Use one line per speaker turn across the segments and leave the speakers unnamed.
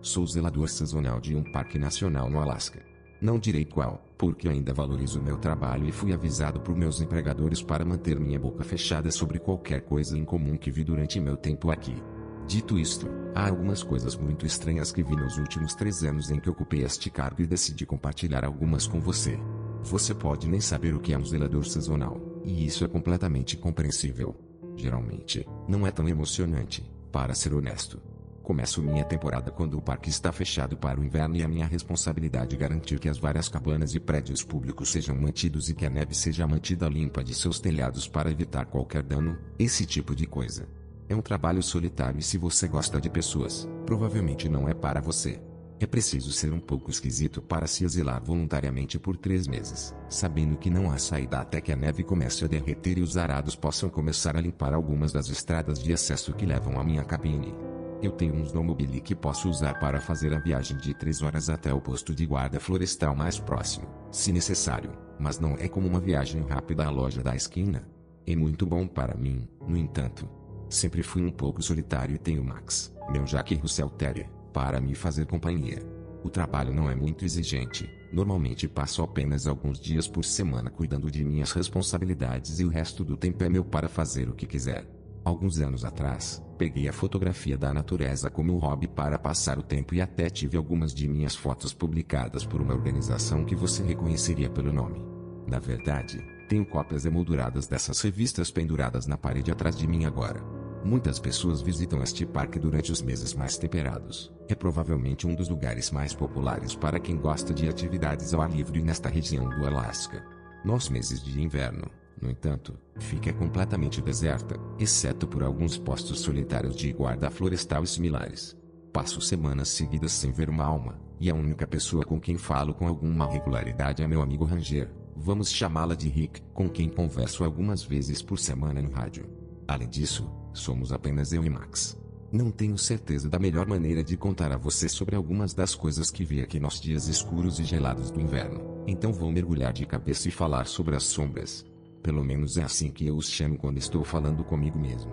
Sou zelador sazonal de um parque nacional no Alasca. Não direi qual, porque ainda valorizo meu trabalho e fui avisado por meus empregadores para manter minha boca fechada sobre qualquer coisa incomum que vi durante meu tempo aqui. Dito isto, há algumas coisas muito estranhas que vi nos últimos 3 anos em que ocupei este cargo e decidi compartilhar algumas com você. Você pode nem saber o que é um zelador sazonal, e isso é completamente compreensível. Geralmente, não é tão emocionante, para ser honesto. Começo minha temporada quando o parque está fechado para o inverno e a minha responsabilidade é garantir que as várias cabanas e prédios públicos sejam mantidos e que a neve seja mantida limpa de seus telhados para evitar qualquer dano, esse tipo de coisa. É um trabalho solitário e se você gosta de pessoas, provavelmente não é para você. É preciso ser um pouco esquisito para se exilar voluntariamente por 3 meses, sabendo que não há saída até que a neve comece a derreter e os arados possam começar a limpar algumas das estradas de acesso que levam à minha cabine. Eu tenho um snowmobile que posso usar para fazer a viagem de 3 horas até o posto de guarda florestal mais próximo, se necessário, mas não é como uma viagem rápida à loja da esquina. É muito bom para mim, no entanto. Sempre fui um pouco solitário e tenho Max, meu Jack Russell Terrier, para me fazer companhia. O trabalho não é muito exigente, normalmente passo apenas alguns dias por semana cuidando de minhas responsabilidades e o resto do tempo é meu para fazer o que quiser. Alguns anos atrás, peguei a fotografia da natureza como um hobby para passar o tempo e até tive algumas de minhas fotos publicadas por uma organização que você reconheceria pelo nome. Na verdade, tenho cópias emolduradas dessas revistas penduradas na parede atrás de mim agora. Muitas pessoas visitam este parque durante os meses mais temperados. É provavelmente um dos lugares mais populares para quem gosta de atividades ao ar livre nesta região do Alasca. Nos meses de inverno, no entanto, fica completamente deserta, exceto por alguns postos solitários de guarda florestal e similares. Passo semanas seguidas sem ver uma alma, e a única pessoa com quem falo com alguma regularidade é meu amigo Ranger, vamos chamá-la de Rick, com quem converso algumas vezes por semana no rádio. Além disso, somos apenas eu e Max. Não tenho certeza da melhor maneira de contar a você sobre algumas das coisas que vi aqui nos dias escuros e gelados do inverno, então vou mergulhar de cabeça e falar sobre as sombras. Pelo menos é assim que eu os chamo quando estou falando comigo mesmo.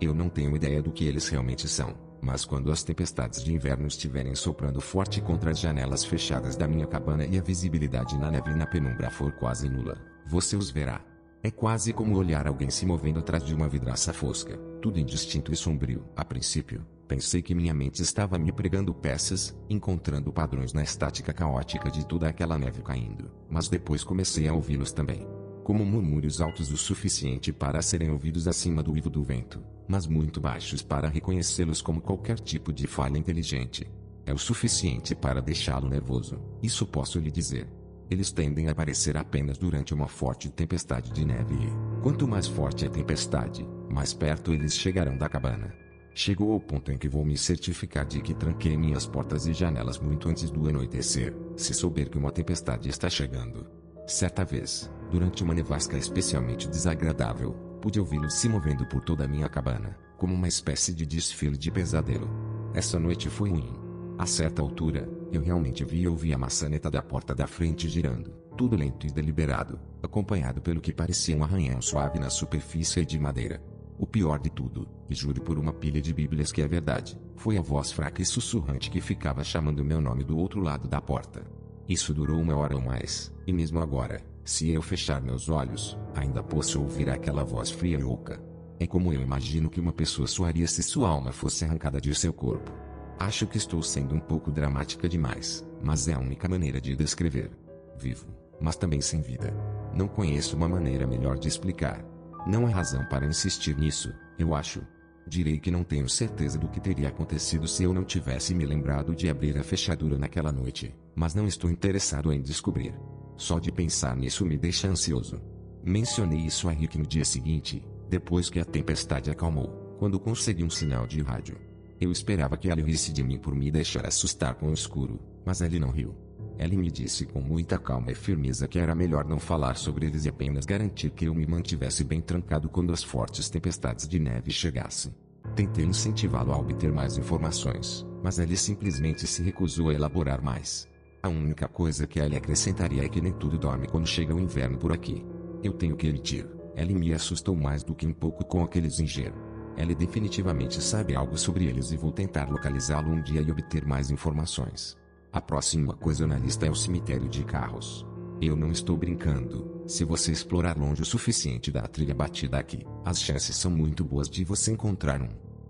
Eu não tenho ideia do que eles realmente são, mas quando as tempestades de inverno estiverem soprando forte contra as janelas fechadas da minha cabana e a visibilidade na neve e na penumbra for quase nula, você os verá. É quase como olhar alguém se movendo atrás de uma vidraça fosca, tudo indistinto e sombrio. A princípio, pensei que minha mente estava me pregando peças, encontrando padrões na estática caótica de toda aquela neve caindo, mas depois comecei a ouvi-los também. Como murmúrios altos o suficiente para serem ouvidos acima do uivo do vento, mas muito baixos para reconhecê-los como qualquer tipo de falha inteligente. É o suficiente para deixá-lo nervoso, isso posso lhe dizer. Eles tendem a aparecer apenas durante uma forte tempestade de neve e, quanto mais forte a tempestade, mais perto eles chegarão da cabana. Chegou ao ponto em que vou me certificar de que tranquei minhas portas e janelas muito antes do anoitecer, se souber que uma tempestade está chegando. Certa vez, durante uma nevasca especialmente desagradável, pude ouvi-los se movendo por toda a minha cabana, como uma espécie de desfile de pesadelo. Essa noite foi ruim. A certa altura, eu realmente vi e ouvi a maçaneta da porta da frente girando, tudo lento e deliberado, acompanhado pelo que parecia um arranhão suave na superfície de madeira. O pior de tudo, e juro por uma pilha de bíblias que é verdade, foi a voz fraca e sussurrante que ficava chamando meu nome do outro lado da porta. Isso durou 1 hora ou mais, e mesmo agora, se eu fechar meus olhos, ainda posso ouvir aquela voz fria e oca. É como eu imagino que uma pessoa soaria se sua alma fosse arrancada de seu corpo. Acho que estou sendo um pouco dramática demais, mas é a única maneira de descrever. Vivo, mas também sem vida. Não conheço uma maneira melhor de explicar. Não há razão para insistir nisso, eu acho. Direi que não tenho certeza do que teria acontecido se eu não tivesse me lembrado de abrir a fechadura naquela noite, mas não estou interessado em descobrir. Só de pensar nisso me deixa ansioso. Mencionei isso a Rick no dia seguinte, depois que a tempestade acalmou, quando consegui um sinal de rádio. Eu esperava que ela risse de mim por me deixar assustar com o escuro, mas ele não riu. Ela me disse com muita calma e firmeza que era melhor não falar sobre eles e apenas garantir que eu me mantivesse bem trancado quando as fortes tempestades de neve chegassem. Tentei incentivá-lo a obter mais informações, mas ele simplesmente se recusou a elaborar mais. A única coisa que ele acrescentaria é que nem tudo dorme quando chega o inverno por aqui. Eu tenho que admitir, ele me assustou mais do que um pouco com aquele exagero. Ellie definitivamente sabe algo sobre eles e vou tentar localizá-lo um dia e obter mais informações. A próxima coisa na lista é o cemitério de carros. Eu não estou brincando. Se você explorar longe o suficiente da trilha batida aqui, as chances são muito boas de você encontrar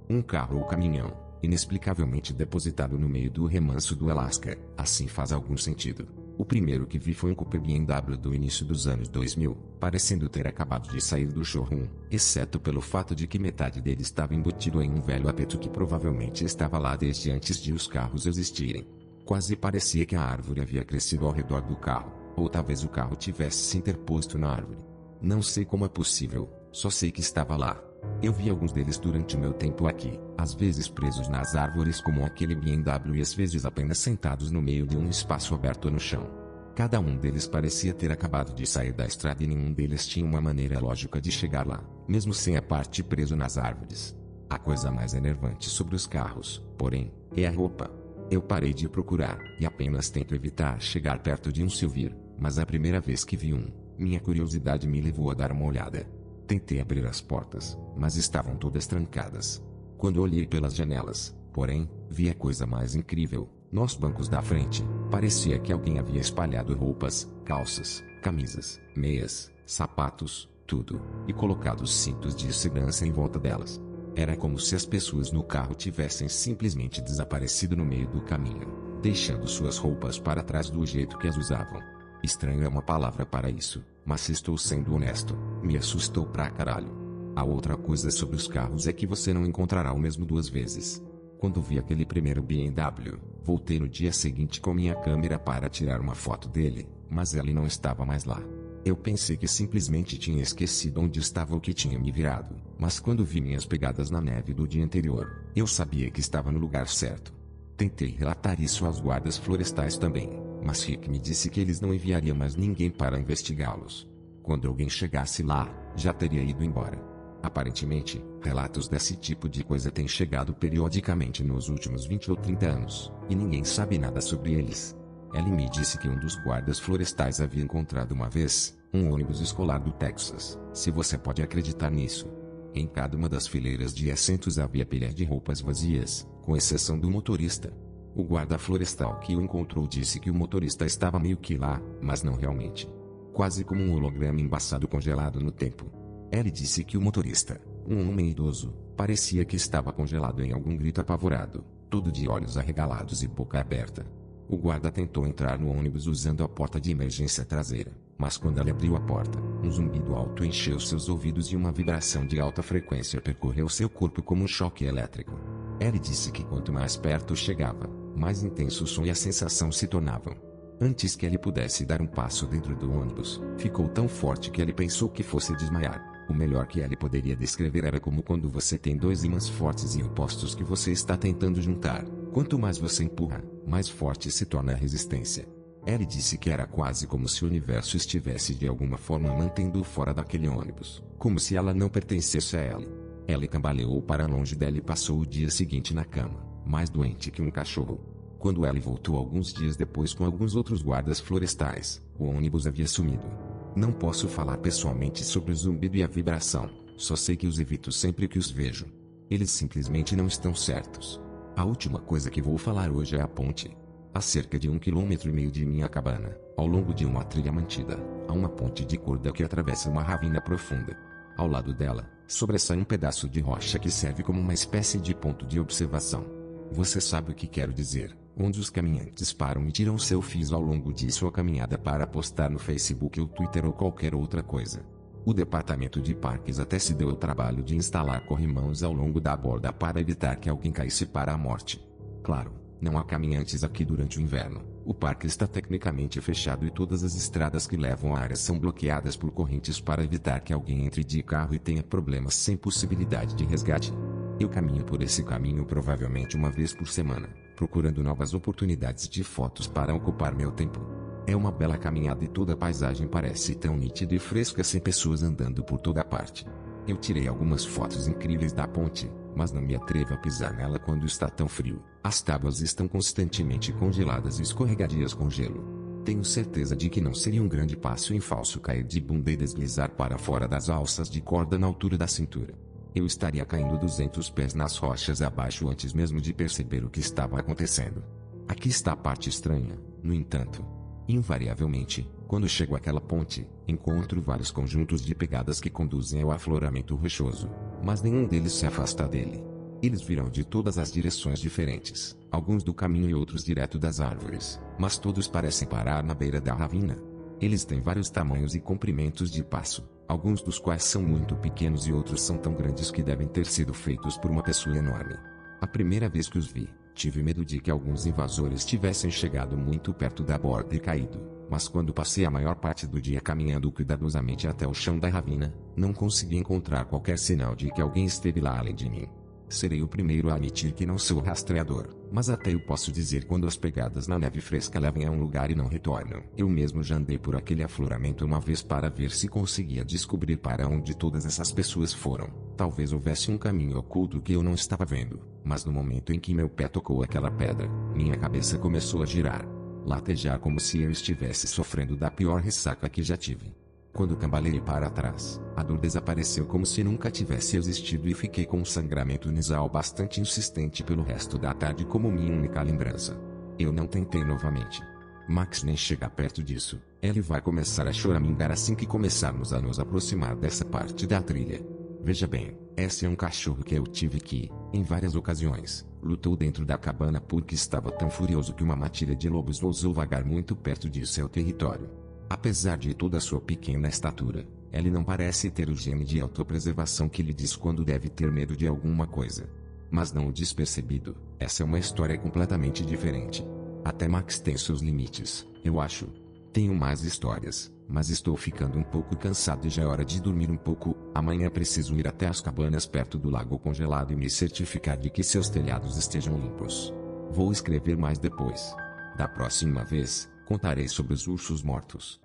um carro ou caminhão, inexplicavelmente depositado no meio do remanso do Alasca. Assim faz algum sentido. O primeiro que vi foi um Coupe BMW do início dos anos 2000, parecendo ter acabado de sair do showroom, exceto pelo fato de que metade dele estava embutido em um velho apeto que provavelmente estava lá desde antes de os carros existirem. Quase parecia que a árvore havia crescido ao redor do carro, ou talvez o carro tivesse se interposto na árvore. Não sei como é possível, só sei que estava lá. Eu vi alguns deles durante meu tempo aqui, às vezes presos nas árvores como aquele BMW e às vezes apenas sentados no meio de um espaço aberto no chão. Cada um deles parecia ter acabado de sair da estrada e nenhum deles tinha uma maneira lógica de chegar lá, mesmo sem a parte preso nas árvores. A coisa mais enervante sobre os carros, porém, é a roupa. Eu parei de procurar, e apenas tento evitar chegar perto de um se eu vir, mas a primeira vez que vi minha curiosidade me levou a dar uma olhada. Tentei abrir as portas, mas estavam todas trancadas. Quando olhei pelas janelas, porém, vi a coisa mais incrível. Nos bancos da frente, parecia que alguém havia espalhado roupas, calças, camisas, meias, sapatos, tudo, e colocado cintos de segurança em volta delas. Era como se as pessoas no carro tivessem simplesmente desaparecido no meio do caminho, deixando suas roupas para trás do jeito que as usavam. Estranho é uma palavra para isso, mas se estou sendo honesto, me assustou pra caralho. A outra coisa sobre os carros é que você não encontrará o mesmo duas vezes. Quando vi aquele primeiro BMW, voltei no dia seguinte com minha câmera para tirar uma foto dele, mas ele não estava mais lá. Eu pensei que simplesmente tinha esquecido onde estava o que tinha me virado, mas quando vi minhas pegadas na neve do dia anterior, eu sabia que estava no lugar certo. Tentei relatar isso aos guardas florestais também, mas Rick me disse que eles não enviariam mais ninguém para investigá-los. Quando alguém chegasse lá, já teria ido embora. Aparentemente, relatos desse tipo de coisa têm chegado periodicamente nos últimos 20 ou 30 anos, e ninguém sabe nada sobre eles. Ellie me disse que um dos guardas florestais havia encontrado uma vez um ônibus escolar do Texas, se você pode acreditar nisso. Em cada uma das fileiras de assentos havia pilhas de roupas vazias, com exceção do motorista. O guarda florestal que o encontrou disse que o motorista estava meio que lá, mas não realmente. Quase como um holograma embaçado congelado no tempo. Ellie disse que o motorista, um homem idoso, parecia que estava congelado em algum grito apavorado, todo de olhos arregalados e boca aberta. O guarda tentou entrar no ônibus usando a porta de emergência traseira, mas quando ele abriu a porta, um zumbido alto encheu seus ouvidos e uma vibração de alta frequência percorreu seu corpo como um choque elétrico. Ellie disse que quanto mais perto chegava, mais intenso o som e a sensação se tornavam. Antes que ele pudesse dar um passo dentro do ônibus, ficou tão forte que ele pensou que fosse desmaiar. O melhor que ele poderia descrever era como quando você tem dois ímãs fortes e opostos que você está tentando juntar. Quanto mais você empurra, mais forte se torna a resistência. Ellie disse que era quase como se o universo estivesse de alguma forma mantendo-o fora daquele ônibus, como se ela não pertencesse a Ellie. Ellie cambaleou para longe dela e passou o dia seguinte na cama, mais doente que um cachorro. Quando Ellie voltou alguns dias depois com alguns outros guardas florestais, o ônibus havia sumido. Não posso falar pessoalmente sobre o zumbido e a vibração, só sei que os evito sempre que os vejo. Eles simplesmente não estão certos. A última coisa que vou falar hoje é a ponte. A cerca de 1,5 km de minha cabana, ao longo de uma trilha mantida, há uma ponte de corda que atravessa uma ravina profunda. Ao lado dela, sobressai um pedaço de rocha que serve como uma espécie de ponto de observação. Você sabe o que quero dizer, onde os caminhantes param e tiram selfies ao longo de sua caminhada para postar no Facebook ou Twitter ou qualquer outra coisa. O departamento de parques até se deu o trabalho de instalar corrimãos ao longo da borda para evitar que alguém caísse para a morte. Claro, não há caminhantes aqui durante o inverno. O parque está tecnicamente fechado e todas as estradas que levam à área são bloqueadas por correntes para evitar que alguém entre de carro e tenha problemas sem possibilidade de resgate. Eu caminho por esse caminho provavelmente uma vez por semana, procurando novas oportunidades de fotos para ocupar meu tempo. É uma bela caminhada e toda a paisagem parece tão nítida e fresca sem pessoas andando por toda parte. Eu tirei algumas fotos incríveis da ponte, mas não me atrevo a pisar nela quando está tão frio. As tábuas estão constantemente congeladas e escorregadias com gelo. Tenho certeza de que não seria um grande passo em falso cair de bunda e deslizar para fora das alças de corda na altura da cintura. Eu estaria caindo 200 pés nas rochas abaixo antes mesmo de perceber o que estava acontecendo. Aqui está a parte estranha, no entanto. Invariavelmente, quando chego àquela ponte, encontro vários conjuntos de pegadas que conduzem ao afloramento rochoso, mas nenhum deles se afasta dele. Eles virão de todas as direções diferentes, alguns do caminho e outros direto das árvores, mas todos parecem parar na beira da ravina. Eles têm vários tamanhos e comprimentos de passo, alguns dos quais são muito pequenos e outros são tão grandes que devem ter sido feitos por uma pessoa enorme. A primeira vez que os vi, tive medo de que alguns invasores tivessem chegado muito perto da borda e caído, mas quando passei a maior parte do dia caminhando cuidadosamente até o chão da ravina, não consegui encontrar qualquer sinal de que alguém esteve lá além de mim. Serei o primeiro a admitir que não sou rastreador, mas até eu posso dizer quando as pegadas na neve fresca levam a um lugar e não retornam. Eu mesmo já andei por aquele afloramento uma vez para ver se conseguia descobrir para onde todas essas pessoas foram. Talvez houvesse um caminho oculto que eu não estava vendo, mas no momento em que meu pé tocou aquela pedra, minha cabeça começou a girar, latejar como se eu estivesse sofrendo da pior ressaca que já tive. Quando cambaleei para trás, a dor desapareceu como se nunca tivesse existido e fiquei com um sangramento nasal bastante insistente pelo resto da tarde como minha única lembrança. Eu não tentei novamente. Max nem chega perto disso. Ele vai começar a choramingar assim que começarmos a nos aproximar dessa parte da trilha. Veja bem, esse é um cachorro que eu tive que, em várias ocasiões, lutou dentro da cabana porque estava tão furioso que uma matilha de lobos ousou vagar muito perto de seu território. Apesar de toda a sua pequena estatura, ele não parece ter o gene de autopreservação que lhe diz quando deve ter medo de alguma coisa. Mas não o despercebido, essa é uma história completamente diferente. Até Max tem seus limites, eu acho. Tenho mais histórias, mas estou ficando um pouco cansado e já é hora de dormir um pouco. Amanhã preciso ir até as cabanas perto do lago congelado e me certificar de que seus telhados estejam limpos. Vou escrever mais depois. Da próxima vez, contarei sobre os ursos mortos.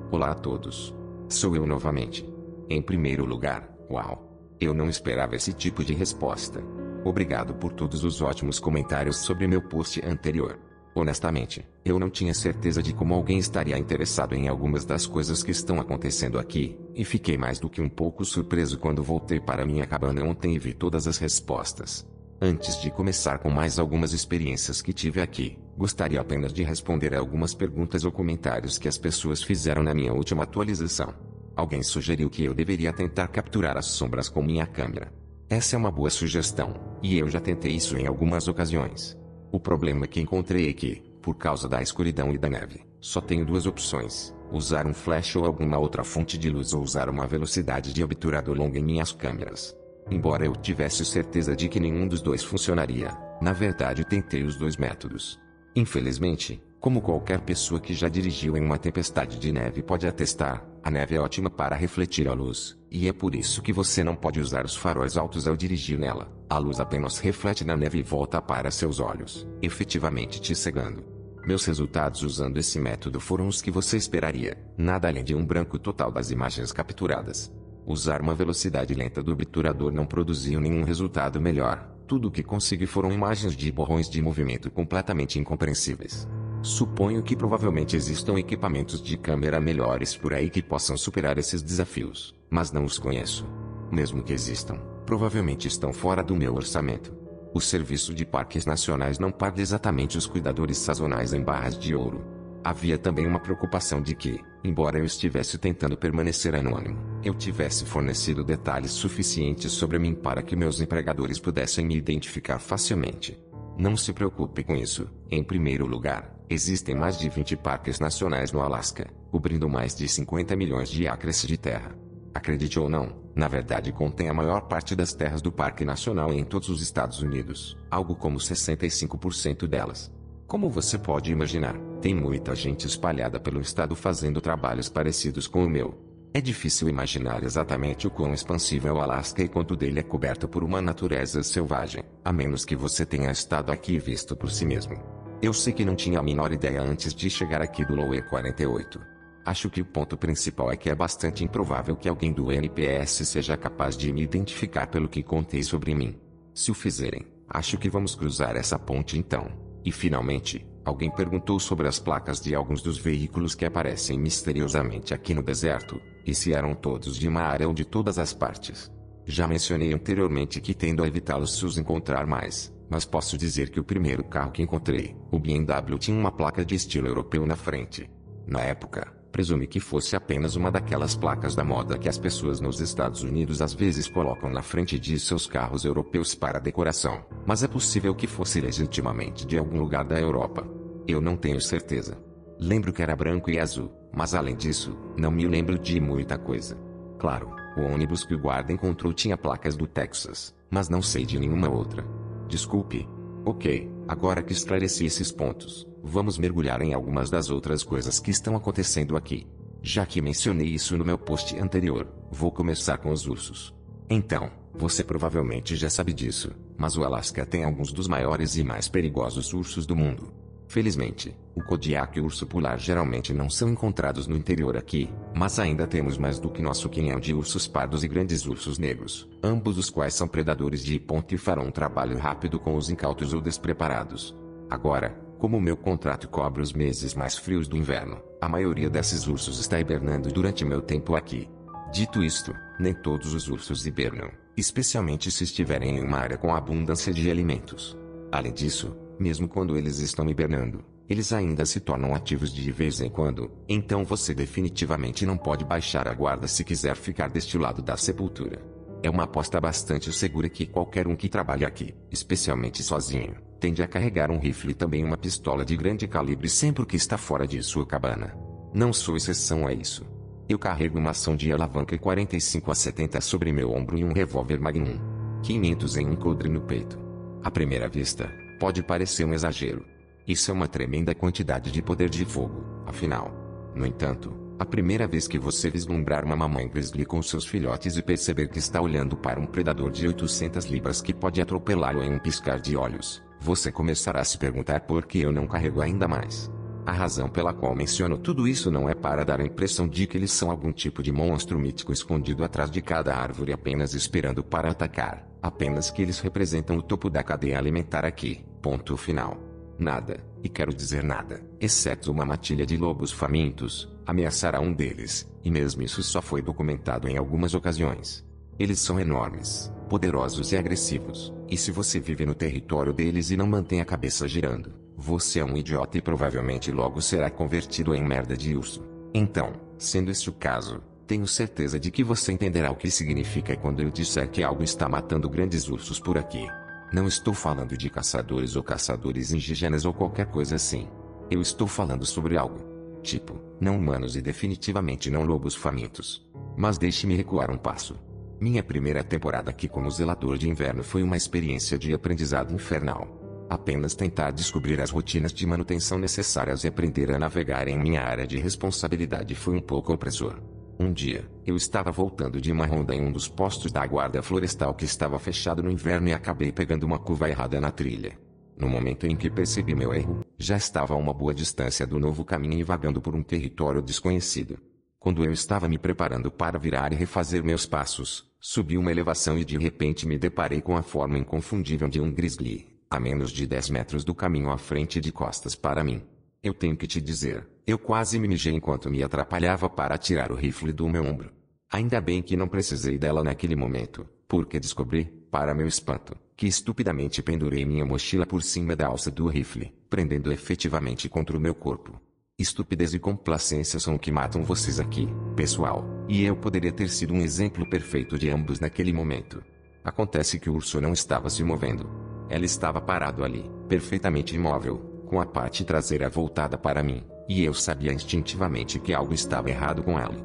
Olá a todos. Sou eu novamente. Em primeiro lugar, uau! Eu não esperava esse tipo de resposta. Obrigado por todos os ótimos comentários sobre meu post anterior. Honestamente, eu não tinha certeza de como alguém estaria interessado em algumas das coisas que estão acontecendo aqui, e fiquei mais do que um pouco surpreso quando voltei para minha cabana ontem e vi todas as respostas. Antes de começar com mais algumas experiências que tive aqui, gostaria apenas de responder a algumas perguntas ou comentários que as pessoas fizeram na minha última atualização. Alguém sugeriu que eu deveria tentar capturar as sombras com minha câmera. Essa é uma boa sugestão, e eu já tentei isso em algumas ocasiões. O problema que encontrei é que, por causa da escuridão e da neve, só tenho duas opções: usar um flash ou alguma outra fonte de luz ou usar uma velocidade de obturador longa em minhas câmeras. Embora eu tivesse certeza de que nenhum dos dois funcionaria, na verdade tentei os dois métodos. Infelizmente, como qualquer pessoa que já dirigiu em uma tempestade de neve pode atestar, a neve é ótima para refletir a luz, e é por isso que você não pode usar os faróis altos ao dirigir nela. A luz apenas reflete na neve e volta para seus olhos, efetivamente te cegando. Meus resultados usando esse método foram os que você esperaria, nada além de um branco total das imagens capturadas. Usar uma velocidade lenta do obturador não produziu nenhum resultado melhor. Tudo o que consegui foram imagens de borrões de movimento completamente incompreensíveis. Suponho que provavelmente existam equipamentos de câmera melhores por aí que possam superar esses desafios, mas não os conheço. Mesmo que existam, provavelmente estão fora do meu orçamento. O Serviço de Parques Nacionais não paga exatamente os cuidadores sazonais em barras de ouro. Havia também uma preocupação de que, embora eu estivesse tentando permanecer anônimo, eu tivesse fornecido detalhes suficientes sobre mim para que meus empregadores pudessem me identificar facilmente. Não se preocupe com isso. Em primeiro lugar, existem mais de 20 parques nacionais no Alasca, cobrindo mais de 50 milhões de acres de terra. Acredite ou não, na verdade contém a maior parte das terras do Parque Nacional em todos os Estados Unidos, algo como 65% delas. Como você pode imaginar, tem muita gente espalhada pelo estado fazendo trabalhos parecidos com o meu. É difícil imaginar exatamente o quão expansivo é o Alasca e quanto dele é coberto por uma natureza selvagem, a menos que você tenha estado aqui e visto por si mesmo. Eu sei que não tinha a menor ideia antes de chegar aqui do Lower 48. Acho que o ponto principal é que é bastante improvável que alguém do NPS seja capaz de me identificar pelo que contei sobre mim. Se o fizerem, acho que vamos cruzar essa ponte então. E finalmente, alguém perguntou sobre as placas de alguns dos veículos que aparecem misteriosamente aqui no deserto. E se eram todos de uma área ou de todas as partes? Já mencionei anteriormente que tendo a evitá-los se os encontrar mais, mas posso dizer que o primeiro carro que encontrei, o BMW, tinha uma placa de estilo europeu na frente. Na época, presumi que fosse apenas uma daquelas placas da moda que as pessoas nos Estados Unidos às vezes colocam na frente de seus carros europeus para decoração, mas é possível que fosse legitimamente de algum lugar da Europa. Eu não tenho certeza. Lembro que era branco e azul, mas além disso, não me lembro de muita coisa. Claro, o ônibus que o guarda encontrou tinha placas do Texas, mas não sei de nenhuma outra. Desculpe. Ok, agora que esclareci esses pontos, vamos mergulhar em algumas das outras coisas que estão acontecendo aqui. Já que mencionei isso no meu post anterior, vou começar com os ursos. Então, você provavelmente já sabe disso, mas o Alasca tem alguns dos maiores e mais perigosos ursos do mundo. Felizmente, o Kodiak e o urso polar geralmente não são encontrados no interior aqui, mas ainda temos mais do que nosso quinhão de ursos pardos e grandes ursos negros, ambos os quais são predadores de ponta e farão um trabalho rápido com os incautos ou despreparados. Agora, como meu contrato cobre os meses mais frios do inverno, a maioria desses ursos está hibernando durante meu tempo aqui. Dito isto, nem todos os ursos hibernam, especialmente se estiverem em uma área com abundância de alimentos. Além disso, mesmo quando eles estão hibernando, eles ainda se tornam ativos de vez em quando, então você definitivamente não pode baixar a guarda se quiser ficar deste lado da sepultura. É uma aposta bastante segura que qualquer um que trabalha aqui, especialmente sozinho, tende a carregar um rifle e também uma pistola de grande calibre sempre que está fora de sua cabana. Não sou exceção a isso. Eu carrego uma ação de alavanca 45-70 sobre meu ombro e um revólver Magnum 500 em um coldre no peito. À primeira vista, pode parecer um exagero. Isso é uma tremenda quantidade de poder de fogo, afinal. No entanto, a primeira vez que você vislumbrar uma mamãe grizzly com seus filhotes e perceber que está olhando para um predador de 800 libras que pode atropelá-lo em um piscar de olhos, você começará a se perguntar por que eu não carrego ainda mais. A razão pela qual menciono tudo isso não é para dar a impressão de que eles são algum tipo de monstro mítico escondido atrás de cada árvore apenas esperando para atacar, apenas que eles representam o topo da cadeia alimentar aqui, ponto final. Nada, e quero dizer nada, exceto uma matilha de lobos famintos, ameaçará um deles, e mesmo isso só foi documentado em algumas ocasiões. Eles são enormes, poderosos e agressivos, e se você vive no território deles e não mantém a cabeça girando, você é um idiota e provavelmente logo será convertido em merda de urso. Então, sendo este o caso, tenho certeza de que você entenderá o que significa quando eu disser que algo está matando grandes ursos por aqui. Não estou falando de caçadores ou caçadores indígenas ou qualquer coisa assim. Eu estou falando sobre algo. Tipo, não humanos e definitivamente não lobos famintos. Mas deixe-me recuar um passo. Minha primeira temporada aqui como zelador de inverno foi uma experiência de aprendizado infernal. Apenas tentar descobrir as rotinas de manutenção necessárias e aprender a navegar em minha área de responsabilidade foi um pouco opressor. Um dia, eu estava voltando de uma ronda em um dos postos da guarda florestal que estava fechado no inverno e acabei pegando uma curva errada na trilha. No momento em que percebi meu erro, já estava a uma boa distância do novo caminho e vagando por um território desconhecido. Quando eu estava me preparando para virar e refazer meus passos, subi uma elevação e de repente me deparei com a forma inconfundível de um grizzly, a menos de 10 metros do caminho à frente de costas para mim. Eu tenho que te dizer, eu quase me mijei enquanto me atrapalhava para tirar o rifle do meu ombro. Ainda bem que não precisei dela naquele momento, porque descobri, para meu espanto, que estupidamente pendurei minha mochila por cima da alça do rifle, prendendo efetivamente contra o meu corpo. Estupidez e complacência são o que matam vocês aqui, pessoal, e eu poderia ter sido um exemplo perfeito de ambos naquele momento. Acontece que o urso não estava se movendo. Ela estava parado ali, perfeitamente imóvel, com a parte traseira voltada para mim, e eu sabia instintivamente que algo estava errado com ela.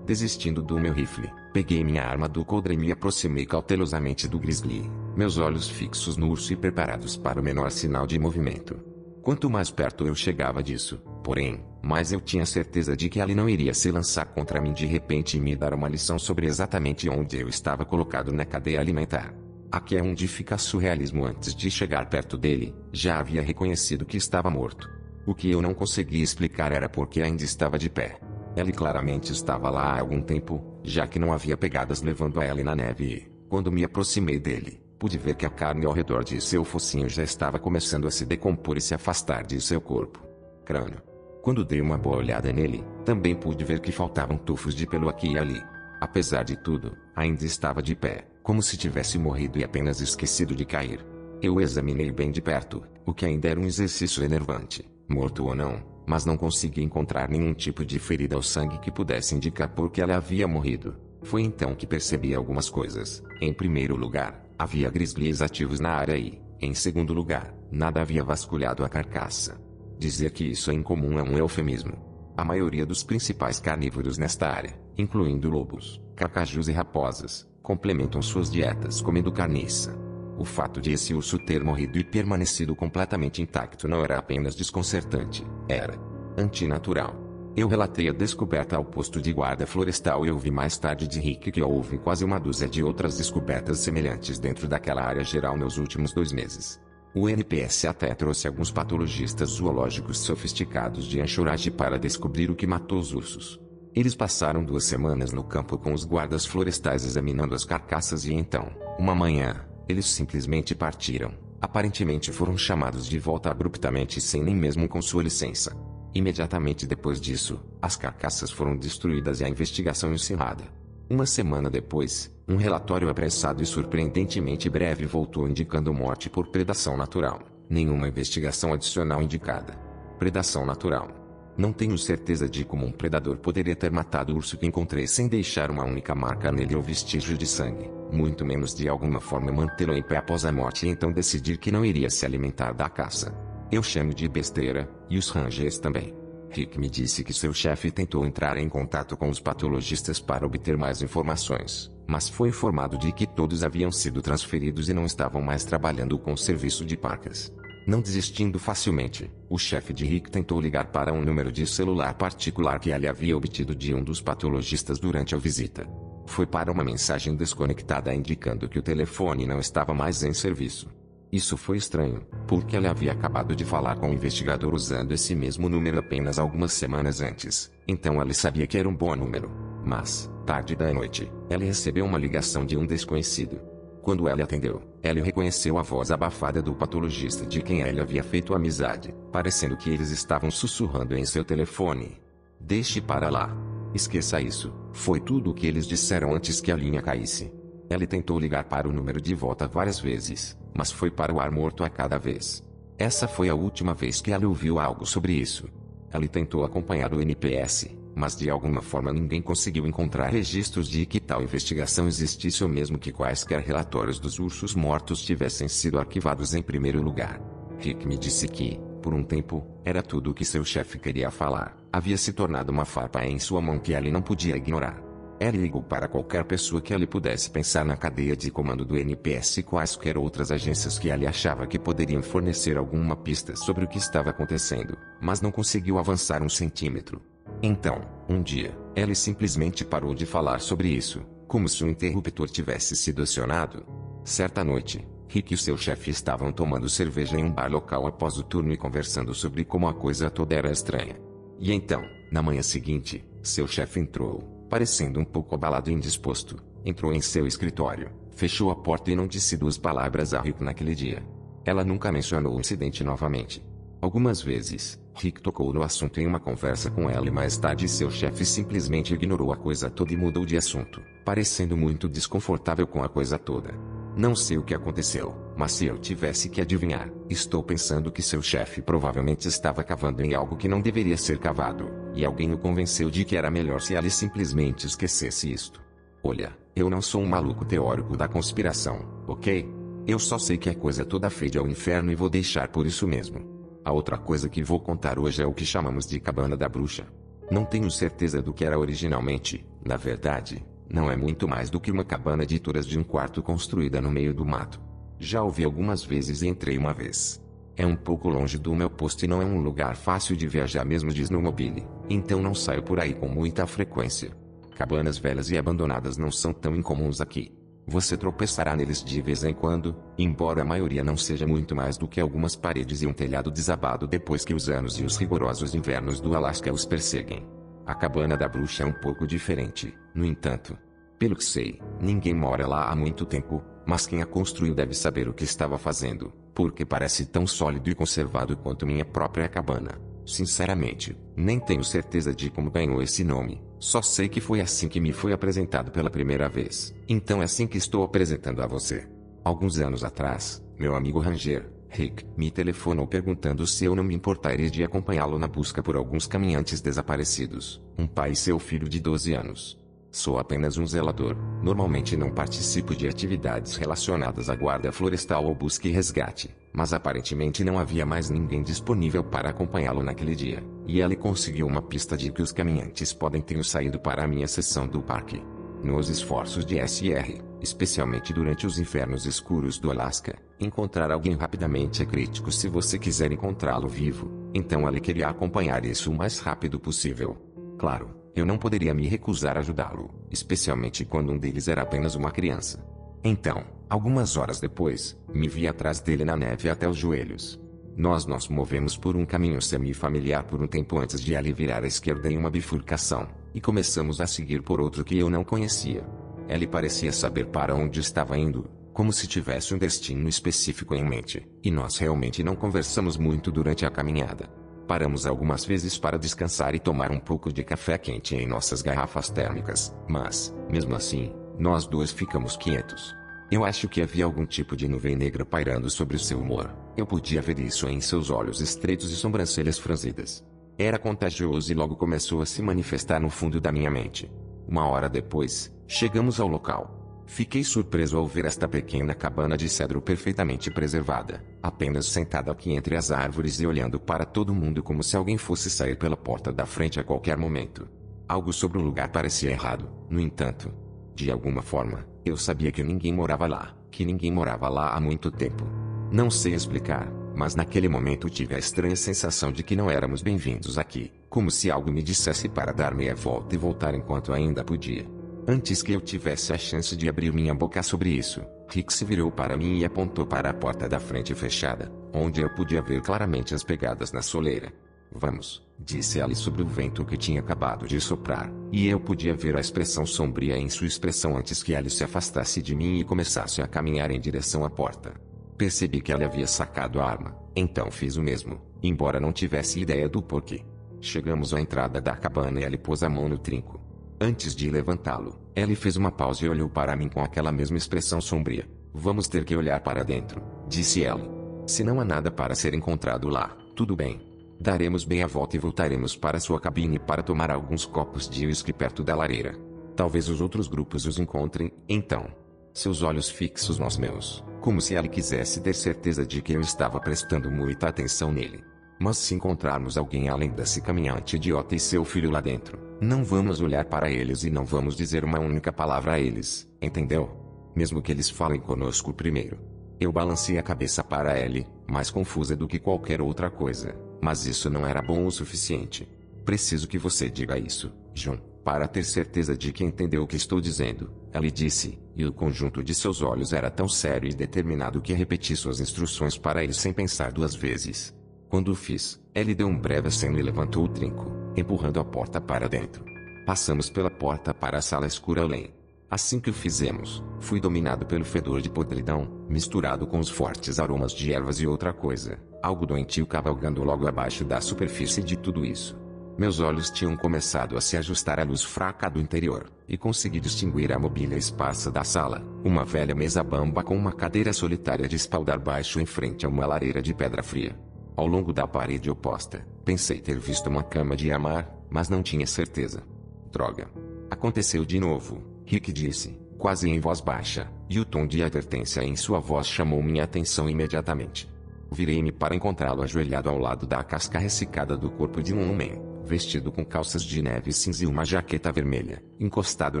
Desistindo do meu rifle, peguei minha arma do coldre e me aproximei cautelosamente do grizzly, meus olhos fixos no urso e preparados para o menor sinal de movimento. Quanto mais perto eu chegava disso, porém, mais eu tinha certeza de que ela não iria se lançar contra mim de repente e me dar uma lição sobre exatamente onde eu estava colocado na cadeia alimentar. Aqui é onde fica surrealismo. Antes de chegar perto dele, já havia reconhecido que estava morto. O que eu não conseguia explicar era porque ainda estava de pé. Ele claramente estava lá há algum tempo, já que não havia pegadas levando a ele na neve e, quando me aproximei dele, pude ver que a carne ao redor de seu focinho já estava começando a se decompor e se afastar de seu corpo. Crânio. Quando dei uma boa olhada nele, também pude ver que faltavam tufos de pelo aqui e ali. Apesar de tudo, ainda estava de pé, como se tivesse morrido e apenas esquecido de cair. Eu o examinei bem de perto, o que ainda era um exercício enervante, morto ou não, mas não consegui encontrar nenhum tipo de ferida ao sangue que pudesse indicar por que ele havia morrido. Foi então que percebi algumas coisas. Em primeiro lugar, havia grizzlies ativos na área e, em segundo lugar, nada havia vasculhado a carcaça. Dizer que isso é incomum é um eufemismo. A maioria dos principais carnívoros nesta área, incluindo lobos, cacajus e raposas, complementam suas dietas comendo carniça. O fato de esse urso ter morrido e permanecido completamente intacto não era apenas desconcertante, era antinatural. Eu relatei a descoberta ao posto de guarda florestal e ouvi mais tarde de Rick que houve quase uma dúzia de outras descobertas semelhantes dentro daquela área geral nos últimos 2 meses. O NPS até trouxe alguns patologistas zoológicos sofisticados de Anchorage para descobrir o que matou os ursos. Eles passaram 2 semanas no campo com os guardas florestais examinando as carcaças e então, uma manhã, eles simplesmente partiram. Aparentemente foram chamados de volta abruptamente sem nem mesmo com sua licença. Imediatamente depois disso, as carcaças foram destruídas e a investigação encerrada. Uma semana depois, um relatório apressado e surpreendentemente breve voltou indicando morte por predação natural. Nenhuma investigação adicional indicada. Predação natural. Não tenho certeza de como um predador poderia ter matado o urso que encontrei sem deixar uma única marca nele ou vestígio de sangue, muito menos de alguma forma mantê-lo em pé após a morte e então decidir que não iria se alimentar da caça. Eu chamo de besteira, e os rangers também. Rick me disse que seu chefe tentou entrar em contato com os patologistas para obter mais informações, mas foi informado de que todos haviam sido transferidos e não estavam mais trabalhando com o serviço de parcas. Não desistindo facilmente, o chefe de Rick tentou ligar para um número de celular particular que ele havia obtido de um dos patologistas durante a visita. Foi para uma mensagem desconectada indicando que o telefone não estava mais em serviço. Isso foi estranho, porque ele havia acabado de falar com o investigador usando esse mesmo número apenas algumas semanas antes, então ele sabia que era um bom número. Mas, tarde da noite, ele recebeu uma ligação de um desconhecido. Quando ele atendeu, ele reconheceu a voz abafada do patologista de quem ele havia feito amizade, parecendo que eles estavam sussurrando em seu telefone. Deixe para lá. Esqueça isso, foi tudo o que eles disseram antes que a linha caísse. Ele tentou ligar para o número de volta várias vezes, mas foi para o ar morto a cada vez. Essa foi a última vez que ele ouviu algo sobre isso. Ele tentou acompanhar o NPS, mas de alguma forma ninguém conseguiu encontrar registros de que tal investigação existisse ou mesmo que quaisquer relatórios dos ursos mortos tivessem sido arquivados em primeiro lugar. Rick me disse que, por um tempo, era tudo o que seu chefe queria falar. Havia se tornado uma farpa em sua mão que ele não podia ignorar. Ele ligou para qualquer pessoa que ele pudesse pensar na cadeia de comando do NPS e quaisquer outras agências que ele achava que poderiam fornecer alguma pista sobre o que estava acontecendo, mas não conseguiu avançar um centímetro. Então, um dia, ele simplesmente parou de falar sobre isso, como se o interruptor tivesse sido acionado. Certa noite, Rick e seu chefe estavam tomando cerveja em um bar local após o turno e conversando sobre como a coisa toda era estranha. E então, na manhã seguinte, seu chefe entrou. Parecendo um pouco abalado e indisposto, entrou em seu escritório, fechou a porta e não disse 2 palavras a Rick naquele dia. Ela nunca mencionou o incidente novamente. Algumas vezes, Rick tocou no assunto em uma conversa com ela e mais tarde seu chefe simplesmente ignorou a coisa toda e mudou de assunto, parecendo muito desconfortável com a coisa toda. Não sei o que aconteceu, mas se eu tivesse que adivinhar, estou pensando que seu chefe provavelmente estava cavando em algo que não deveria ser cavado, e alguém o convenceu de que era melhor se ele simplesmente esquecesse isto. Olha, eu não sou um maluco teórico da conspiração, ok? Eu só sei que a coisa toda fede ao inferno e vou deixar por isso mesmo. A outra coisa que vou contar hoje é o que chamamos de Cabana da Bruxa. Não tenho certeza do que era originalmente, na verdade. Não é muito mais do que uma cabana de toras de um quarto construída no meio do mato. Já ouvi algumas vezes e entrei uma vez. É um pouco longe do meu posto e não é um lugar fácil de viajar mesmo de snowmobile, então não saio por aí com muita frequência. Cabanas velhas e abandonadas não são tão incomuns aqui. Você tropeçará neles de vez em quando, embora a maioria não seja muito mais do que algumas paredes e um telhado desabado depois que os anos e os rigorosos invernos do Alasca os perseguem. A Cabana da Bruxa é um pouco diferente, no entanto. Pelo que sei, ninguém mora lá há muito tempo, mas quem a construiu deve saber o que estava fazendo, porque parece tão sólido e conservado quanto minha própria cabana. Sinceramente, nem tenho certeza de como ganhou esse nome. Só sei que foi assim que me foi apresentado pela primeira vez. Então é assim que estou apresentando a você. Alguns anos atrás, meu amigo Ranger, Rick, me telefonou perguntando se eu não me importaria de acompanhá-lo na busca por alguns caminhantes desaparecidos, um pai e seu filho de 12 anos. Sou apenas um zelador. Normalmente não participo de atividades relacionadas à guarda florestal ou busca e resgate, mas aparentemente não havia mais ninguém disponível para acompanhá-lo naquele dia, e ele conseguiu uma pista de que os caminhantes podem ter saído para a minha seção do parque. Nos esforços de SR, especialmente durante os invernos escuros do Alasca, encontrar alguém rapidamente é crítico se você quiser encontrá-lo vivo, então ele queria acompanhar isso o mais rápido possível. Claro, eu não poderia me recusar a ajudá-lo, especialmente quando um deles era apenas uma criança. Então, algumas horas depois, me vi atrás dele na neve até os joelhos. Nós nos movemos por um caminho semi-familiar por um tempo antes de ele virar à esquerda em uma bifurcação, e começamos a seguir por outro que eu não conhecia. Ele parecia saber para onde estava indo, como se tivesse um destino específico em mente, e nós realmente não conversamos muito durante a caminhada. Paramos algumas vezes para descansar e tomar um pouco de café quente em nossas garrafas térmicas, mas, mesmo assim, nós dois ficamos quietos. Eu acho que havia algum tipo de nuvem negra pairando sobre o seu humor. Eu podia ver isso em seus olhos estreitos e sobrancelhas franzidas. Era contagioso e logo começou a se manifestar no fundo da minha mente. Uma hora depois, chegamos ao local. Fiquei surpreso ao ver esta pequena cabana de cedro perfeitamente preservada, apenas sentada aqui entre as árvores e olhando para todo mundo como se alguém fosse sair pela porta da frente a qualquer momento. Algo sobre o lugar parecia errado, no entanto. De alguma forma, eu sabia que ninguém morava lá, que ninguém morava lá há muito tempo. Não sei explicar, mas naquele momento tive a estranha sensação de que não éramos bem-vindos aqui, como se algo me dissesse para dar meia volta e voltar enquanto ainda podia. Antes que eu tivesse a chance de abrir minha boca sobre isso, Rick se virou para mim e apontou para a porta da frente fechada, onde eu podia ver claramente as pegadas na soleira. Vamos, disse ela sobre o vento que tinha acabado de soprar, e eu podia ver a expressão sombria em sua expressão antes que ela se afastasse de mim e começasse a caminhar em direção à porta. Percebi que ela havia sacado a arma, então fiz o mesmo, embora não tivesse ideia do porquê. Chegamos à entrada da cabana e ele pôs a mão no trinco. Antes de levantá-lo, ele fez uma pausa e olhou para mim com aquela mesma expressão sombria. Vamos ter que olhar para dentro, disse ela. Se não há nada para ser encontrado lá, tudo bem. Daremos bem a volta e voltaremos para sua cabine para tomar alguns copos de uísque perto da lareira. Talvez os outros grupos os encontrem, então. Seus olhos fixos nos meus, como se ele quisesse ter certeza de que eu estava prestando muita atenção nele. Mas se encontrarmos alguém além desse caminhante idiota e seu filho lá dentro, não vamos olhar para eles e não vamos dizer uma única palavra a eles, entendeu? Mesmo que eles falem conosco primeiro. Eu balancei a cabeça para ele, mais confusa do que qualquer outra coisa, mas isso não era bom o suficiente. Preciso que você diga isso, John, para ter certeza de que entendeu o que estou dizendo, ele disse, e o conjunto de seus olhos era tão sério e determinado que repeti suas instruções para ele sem pensar duas vezes. Quando o fiz, ele deu um breve aceno e levantou o trinco, empurrando a porta para dentro. Passamos pela porta para a sala escura além. Assim que o fizemos, fui dominado pelo fedor de podridão, misturado com os fortes aromas de ervas e outra coisa, algo doentio cavalgando logo abaixo da superfície de tudo isso. Meus olhos tinham começado a se ajustar à luz fraca do interior, e consegui distinguir a mobília esparsa da sala, uma velha mesa bamba com uma cadeira solitária de espaldar baixo em frente a uma lareira de pedra fria. Ao longo da parede oposta, pensei ter visto uma cama de armar, mas não tinha certeza. Droga. Aconteceu de novo, Rick disse, quase em voz baixa, e o tom de advertência em sua voz chamou minha atenção imediatamente. Virei-me para encontrá-lo ajoelhado ao lado da casca ressecada do corpo de um homem, vestido com calças de neve cinza e uma jaqueta vermelha, encostado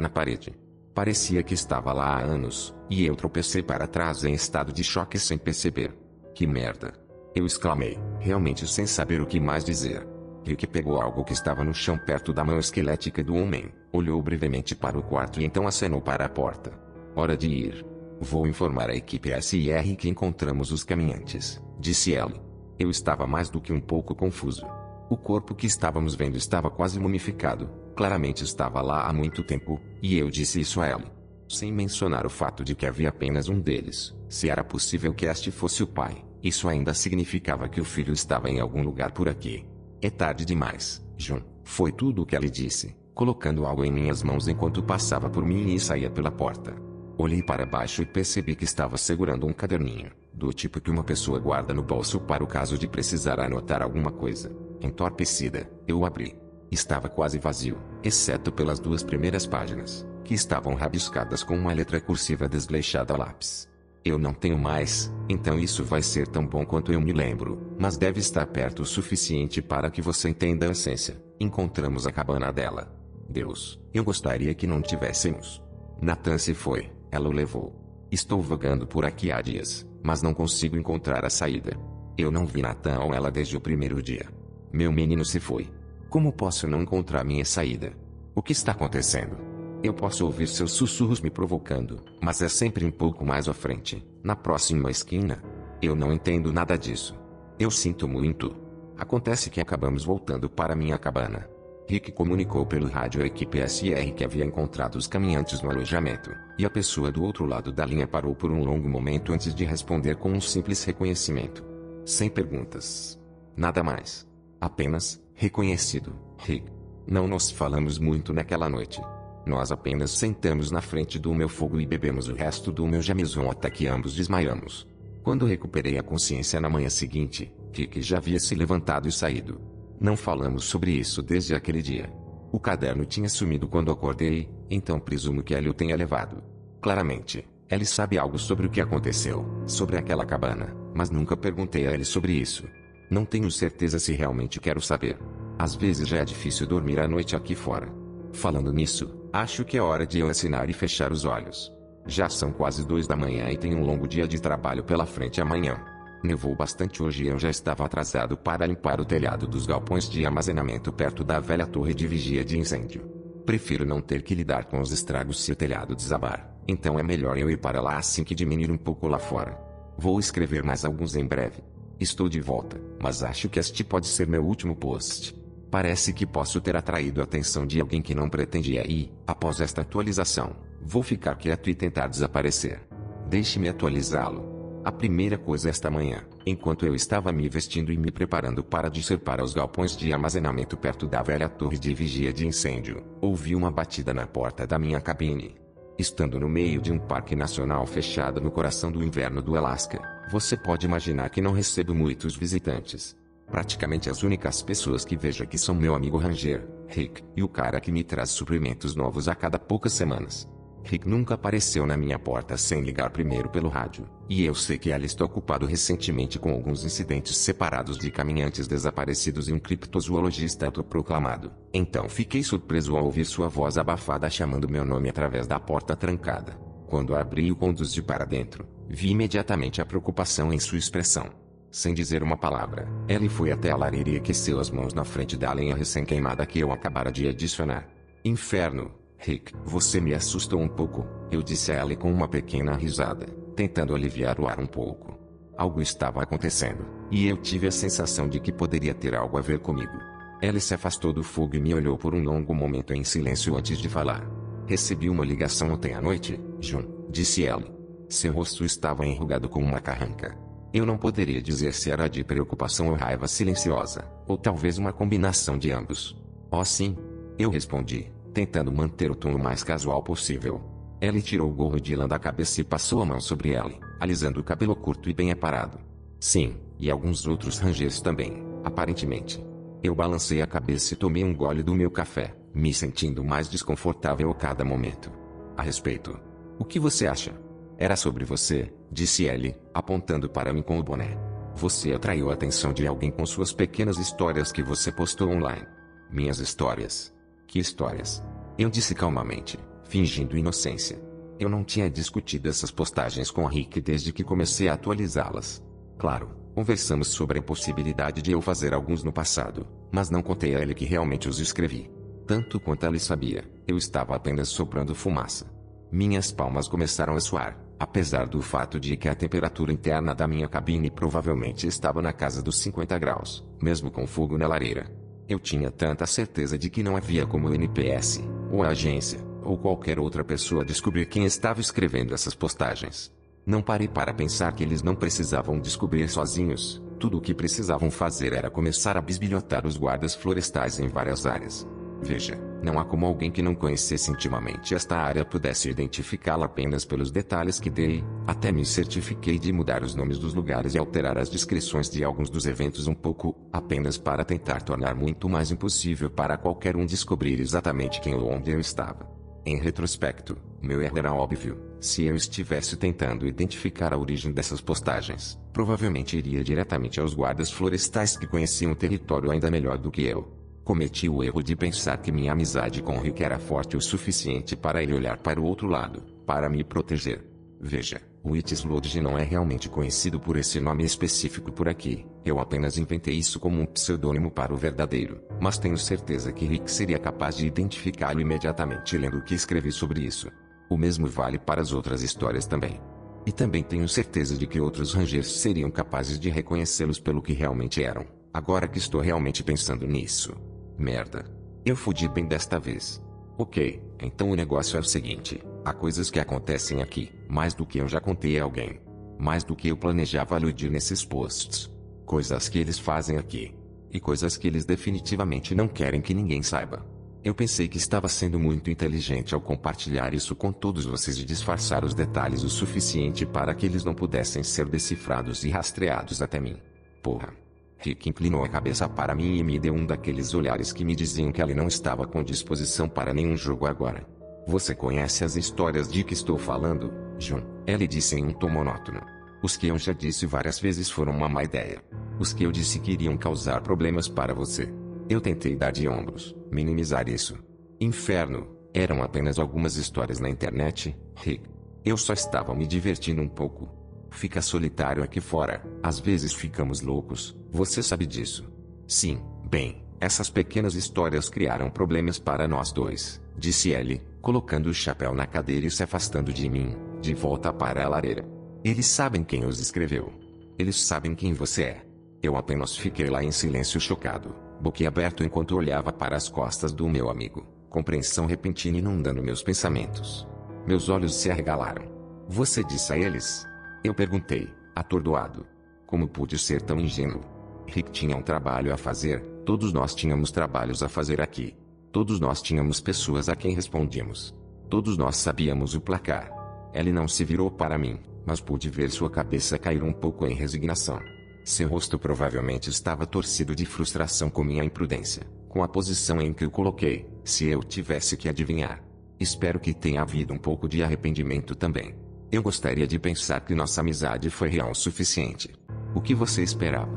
na parede. Parecia que estava lá há anos, e eu tropecei para trás em estado de choque sem perceber. Que merda! Eu exclamei, realmente sem saber o que mais dizer. Rick pegou algo que estava no chão perto da mão esquelética do homem, olhou brevemente para o quarto e então acenou para a porta. Hora de ir. Vou informar a equipe SR que encontramos os caminhantes, disse ele. Eu estava mais do que um pouco confuso. O corpo que estávamos vendo estava quase mumificado, claramente estava lá há muito tempo, e eu disse isso a ele. Sem mencionar o fato de que havia apenas um deles, se era possível que este fosse o pai. Isso ainda significava que o filho estava em algum lugar por aqui. É tarde demais, Jun. Foi tudo o que ela disse, colocando algo em minhas mãos enquanto passava por mim e saía pela porta. Olhei para baixo e percebi que estava segurando um caderninho, do tipo que uma pessoa guarda no bolso para o caso de precisar anotar alguma coisa. Entorpecida, eu o abri. Estava quase vazio, exceto pelas 2 primeiras páginas, que estavam rabiscadas com uma letra cursiva desleixada a lápis. Eu não tenho mais, então isso vai ser tão bom quanto eu me lembro, mas deve estar perto o suficiente para que você entenda a essência. Encontramos a cabana dela. Deus, eu gostaria que não tivéssemos. Nathan se foi, ela o levou. Estou vagando por aqui há dias, mas não consigo encontrar a saída. Eu não vi Nathan ou ela desde o primeiro dia. Meu menino se foi. Como posso não encontrar minha saída? O que está acontecendo? Eu posso ouvir seus sussurros me provocando, mas é sempre um pouco mais à frente, na próxima esquina. Eu não entendo nada disso. Eu sinto muito. Acontece que acabamos voltando para minha cabana. Rick comunicou pelo rádio à equipe SR que havia encontrado os caminhantes no alojamento, e a pessoa do outro lado da linha parou por um longo momento antes de responder com um simples reconhecimento. Sem perguntas. Nada mais. Apenas, reconhecido, Rick. Não nos falamos muito naquela noite. Nós apenas sentamos na frente do meu fogo e bebemos o resto do meu jameson até que ambos desmaiamos. Quando recuperei a consciência na manhã seguinte, Rick já havia se levantado e saído. Não falamos sobre isso desde aquele dia. O caderno tinha sumido quando acordei, então presumo que Ellie o tenha levado. Claramente, Ellie sabe algo sobre o que aconteceu, sobre aquela cabana, mas nunca perguntei a Ellie sobre isso. Não tenho certeza se realmente quero saber. Às vezes já é difícil dormir à noite aqui fora. Falando nisso, acho que é hora de eu assinar e fechar os olhos. Já são quase 2 da manhã e tenho um longo dia de trabalho pela frente amanhã. Nevou bastante hoje e eu já estava atrasado para limpar o telhado dos galpões de armazenamento perto da velha torre de vigia de incêndio. Prefiro não ter que lidar com os estragos se o telhado desabar, então é melhor eu ir para lá assim que diminuir um pouco lá fora. Vou escrever mais alguns em breve. Estou de volta, mas acho que este pode ser meu último post. Parece que posso ter atraído a atenção de alguém que não pretendia e, após esta atualização, vou ficar quieto e tentar desaparecer. Deixe-me atualizá-lo. A primeira coisa esta manhã, enquanto eu estava me vestindo e me preparando para descer para os galpões de armazenamento perto da velha torre de vigia de incêndio, ouvi uma batida na porta da minha cabine. Estando no meio de um parque nacional fechado no coração do inverno do Alasca, você pode imaginar que não recebo muitos visitantes. Praticamente as únicas pessoas que vejo aqui são meu amigo Ranger, Rick, e o cara que me traz suprimentos novos a cada poucas semanas. Rick nunca apareceu na minha porta sem ligar primeiro pelo rádio, e eu sei que ela está ocupado recentemente com alguns incidentes separados de caminhantes desaparecidos e um criptozoologista autoproclamado. Então fiquei surpreso ao ouvir sua voz abafada chamando meu nome através da porta trancada. Quando abri e o conduzi para dentro, vi imediatamente a preocupação em sua expressão. Sem dizer uma palavra, Ellie foi até a lareira e aqueceu as mãos na frente da lenha recém-queimada que eu acabara de adicionar. Inferno, Rick, você me assustou um pouco, eu disse a Ellie com uma pequena risada, tentando aliviar o ar um pouco. Algo estava acontecendo, e eu tive a sensação de que poderia ter algo a ver comigo. Ellie se afastou do fogo e me olhou por um longo momento em silêncio antes de falar. Recebi uma ligação ontem à noite, Jun, disse Ellie. Seu rosto estava enrugado como uma carranca. Eu não poderia dizer se era de preocupação ou raiva silenciosa, ou talvez uma combinação de ambos. Oh sim, eu respondi, tentando manter o tom o mais casual possível. Ellie tirou o gorro de lã da cabeça e passou a mão sobre Ellie, alisando o cabelo curto e bem aparado. Sim, e alguns outros rangers também, aparentemente. Eu balancei a cabeça e tomei um gole do meu café, me sentindo mais desconfortável a cada momento. A respeito. O que você acha? Era sobre você, disse Ellie, apontando para mim com o boné. Você atraiu a atenção de alguém com suas pequenas histórias que você postou online. Minhas histórias? Que histórias? Eu disse calmamente, fingindo inocência. Eu não tinha discutido essas postagens com Rick desde que comecei a atualizá-las. Claro, conversamos sobre a possibilidade de eu fazer alguns no passado, mas não contei a ele que realmente os escrevi. Tanto quanto ele sabia, eu estava apenas soprando fumaça. Minhas palmas começaram a suar, apesar do fato de que a temperatura interna da minha cabine provavelmente estava na casa dos 50 graus, mesmo com fogo na lareira. Eu tinha tanta certeza de que não havia como o NPS, ou a agência, ou qualquer outra pessoa descobrir quem estava escrevendo essas postagens. Não parei para pensar que eles não precisavam descobrir sozinhos, Tudo o que precisavam fazer era começar a bisbilhotar os guardas florestais em várias áreas. Veja, não há como alguém que não conhecesse intimamente esta área pudesse identificá-la apenas pelos detalhes que dei. Até me certifiquei de mudar os nomes dos lugares e alterar as descrições de alguns dos eventos um pouco, apenas para tentar tornar muito mais impossível para qualquer um descobrir exatamente quem ou onde eu estava. Em retrospecto, meu erro era óbvio. Se eu estivesse tentando identificar a origem dessas postagens, provavelmente iria diretamente aos guardas florestais que conheciam o território ainda melhor do que eu. Cometi o erro de pensar que minha amizade com Rick era forte o suficiente para ele olhar para o outro lado, para me proteger. Veja, o Witch's Lodge não é realmente conhecido por esse nome específico por aqui. Eu apenas inventei isso como um pseudônimo para o verdadeiro, mas tenho certeza que Rick seria capaz de identificá-lo imediatamente lendo o que escrevi sobre isso. O mesmo vale para as outras histórias também. E também tenho certeza de que outros Rangers seriam capazes de reconhecê-los pelo que realmente eram, agora que estou realmente pensando nisso. Merda. Eu fudi bem desta vez. Ok, então o negócio é o seguinte. Há coisas que acontecem aqui, mais do que eu já contei a alguém. Mais do que eu planejava aludir nesses posts. Coisas que eles fazem aqui. E coisas que eles definitivamente não querem que ninguém saiba. Eu pensei que estava sendo muito inteligente ao compartilhar isso com todos vocês e disfarçar os detalhes o suficiente para que eles não pudessem ser decifrados e rastreados até mim. Porra. Rick inclinou a cabeça para mim e me deu um daqueles olhares que me diziam que ele não estava com disposição para nenhum jogo agora. Você conhece as histórias de que estou falando, John? Ele disse em um tom monótono. Os que eu já disse várias vezes foram uma má ideia. Os que eu disse que iriam causar problemas para você. Eu tentei dar de ombros, minimizar isso. Inferno, eram apenas algumas histórias na internet, Rick. Eu só estava me divertindo um pouco. Fica solitário aqui fora, às vezes ficamos loucos, você sabe disso. Sim, bem, essas pequenas histórias criaram problemas para nós dois, disse ele, colocando o chapéu na cadeira e se afastando de mim, de volta para a lareira. Eles sabem quem os escreveu. Eles sabem quem você é. Eu apenas fiquei lá em silêncio chocado, boquiaberto enquanto olhava para as costas do meu amigo, compreensão repentina inundando meus pensamentos. Meus olhos se arregalaram. Você disse a eles? Eu perguntei, atordoado. Como pude ser tão ingênuo? Rick tinha um trabalho a fazer, todos nós tínhamos trabalhos a fazer aqui. Todos nós tínhamos pessoas a quem respondíamos. Todos nós sabíamos o placar. Ele não se virou para mim, mas pude ver sua cabeça cair um pouco em resignação. Seu rosto provavelmente estava torcido de frustração com minha imprudência, com a posição em que o coloquei, se eu tivesse que adivinhar. Espero que tenha havido um pouco de arrependimento também. Eu gostaria de pensar que nossa amizade foi real o suficiente. O que você esperava?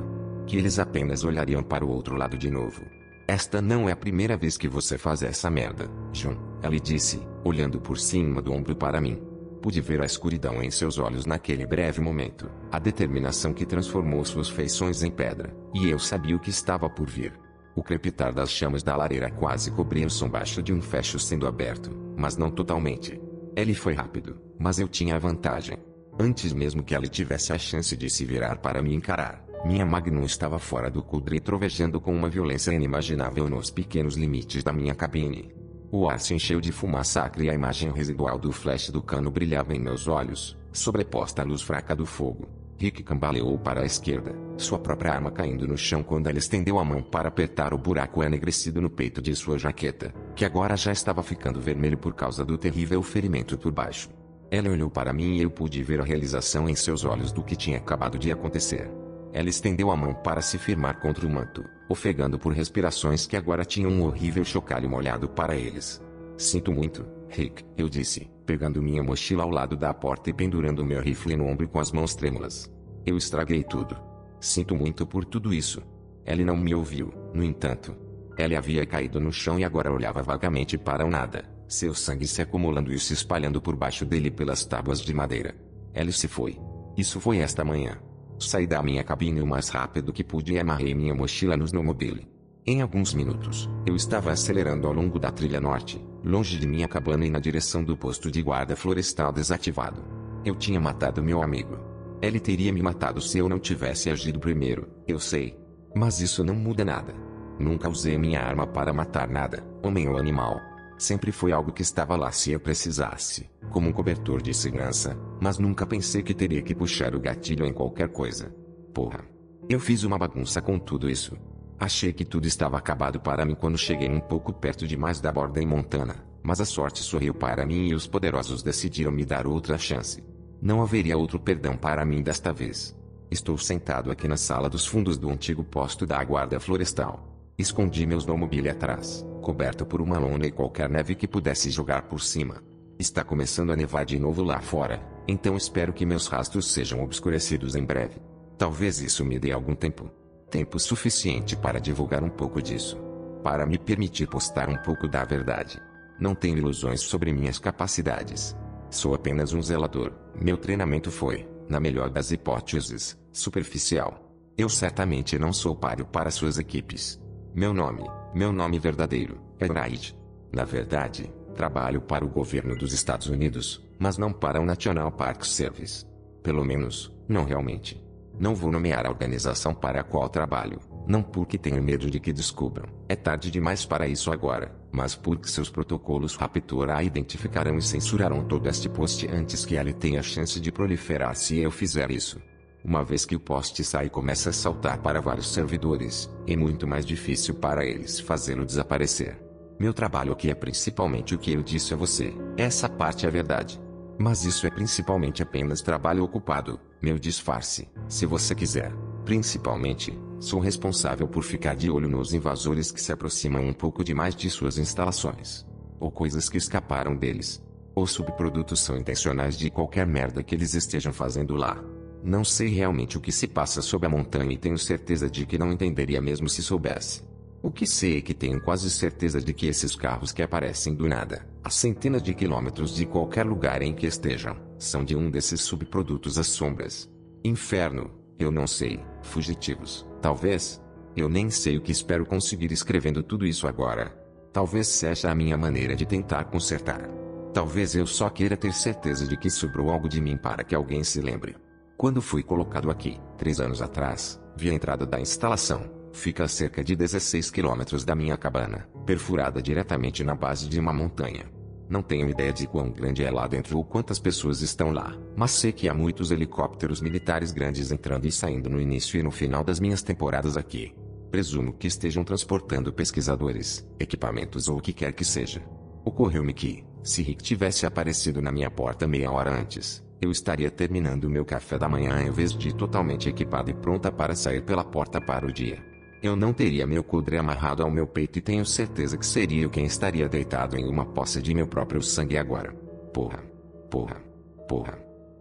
Que eles apenas olhariam para o outro lado de novo. Esta não é a primeira vez que você faz essa merda, John, ele disse, olhando por cima do ombro para mim. Pude ver a escuridão em seus olhos naquele breve momento, a determinação que transformou suas feições em pedra, e eu sabia o que estava por vir. O crepitar das chamas da lareira quase cobria o som baixo de um fecho sendo aberto, mas não totalmente. Ele foi rápido, mas eu tinha a vantagem. Antes mesmo que ele tivesse a chance de se virar para me encarar, minha Magnum estava fora do coldre trovejando com uma violência inimaginável nos pequenos limites da minha cabine. O ar se encheu de fumaça acre e a imagem residual do flash do cano brilhava em meus olhos, sobreposta à luz fraca do fogo. Rick cambaleou para a esquerda, sua própria arma caindo no chão quando ele estendeu a mão para apertar o buraco enegrecido no peito de sua jaqueta, que agora já estava ficando vermelho por causa do terrível ferimento por baixo. Ela olhou para mim e eu pude ver a realização em seus olhos do que tinha acabado de acontecer. Ela estendeu a mão para se firmar contra o manto, ofegando por respirações que agora tinham um horrível chocalho molhado para eles. Sinto muito, Rick, eu disse, pegando minha mochila ao lado da porta e pendurando meu rifle no ombro com as mãos trêmulas. Eu estraguei tudo. Sinto muito por tudo isso. Ele não me ouviu, no entanto. Ele havia caído no chão e agora olhava vagamente para o nada, seu sangue se acumulando e se espalhando por baixo dele pelas tábuas de madeira. Ele se foi. Isso foi esta manhã. Saí da minha cabine o mais rápido que pude e amarrei minha mochila no snowmobile. Em alguns minutos, eu estava acelerando ao longo da trilha norte, longe de minha cabana e na direção do posto de guarda florestal desativado. Eu tinha matado meu amigo. Ele teria me matado se eu não tivesse agido primeiro, eu sei. Mas isso não muda nada. Nunca usei minha arma para matar nada, homem ou animal. Sempre foi algo que estava lá se eu precisasse, como um cobertor de segurança, mas nunca pensei que teria que puxar o gatilho em qualquer coisa. Porra. Eu fiz uma bagunça com tudo isso. Achei que tudo estava acabado para mim quando cheguei um pouco perto demais da borda em Montana, mas a sorte sorriu para mim e os poderosos decidiram me dar outra chance. Não haveria outro perdão para mim desta vez. Estou sentado aqui na sala dos fundos do antigo posto da guarda florestal. Escondi meu snowmobile atrás, coberto por uma lona e qualquer neve que pudesse jogar por cima. Está começando a nevar de novo lá fora, então espero que meus rastros sejam obscurecidos em breve. Talvez isso me dê algum tempo. Tempo suficiente para divulgar um pouco disso. Para me permitir postar um pouco da verdade. Não tenho ilusões sobre minhas capacidades. Sou apenas um zelador. Meu treinamento foi, na melhor das hipóteses, superficial. Eu certamente não sou páreo para suas equipes. Meu nome verdadeiro, é Wright. Na verdade, trabalho para o governo dos Estados Unidos, mas não para o National Park Service. Pelo menos, não realmente. Não vou nomear a organização para a qual trabalho, não porque tenho medo de que descubram. É tarde demais para isso agora, mas porque seus protocolos Raptor a identificarão e censurarão todo este post antes que ele tenha chance de proliferar se eu fizer isso. Uma vez que o post sai e começa a saltar para vários servidores, é muito mais difícil para eles fazê-lo desaparecer. Meu trabalho aqui é principalmente o que eu disse a você. Essa parte é verdade. Mas isso é principalmente apenas trabalho ocupado, meu disfarce, se você quiser. Principalmente, sou responsável por ficar de olho nos invasores que se aproximam um pouco demais de suas instalações. Ou coisas que escaparam deles. Ou subprodutos são intencionais de qualquer merda que eles estejam fazendo lá. Não sei realmente o que se passa sob a montanha e tenho certeza de que não entenderia mesmo se soubesse. O que sei é que tenho quase certeza de que esses carros que aparecem do nada, a centenas de quilômetros de qualquer lugar em que estejam, são de um desses subprodutos às sombras. Inferno, eu não sei, fugitivos, talvez. Eu nem sei o que espero conseguir escrevendo tudo isso agora. Talvez seja a minha maneira de tentar consertar. Talvez eu só queira ter certeza de que sobrou algo de mim para que alguém se lembre. Quando fui colocado aqui, 3 anos atrás, vi a entrada da instalação. Fica a cerca de 16 quilômetros da minha cabana, perfurada diretamente na base de uma montanha. Não tenho ideia de quão grande é lá dentro ou quantas pessoas estão lá, mas sei que há muitos helicópteros militares grandes entrando e saindo no início e no final das minhas temporadas aqui. Presumo que estejam transportando pesquisadores, equipamentos ou o que quer que seja. Ocorreu-me que, se Rick tivesse aparecido na minha porta meia hora antes, eu estaria terminando meu café da manhã em vez de totalmente equipada e pronta para sair pela porta para o dia. Eu não teria meu coldre amarrado ao meu peito e tenho certeza que seria eu quem estaria deitado em uma poça de meu próprio sangue agora. Porra.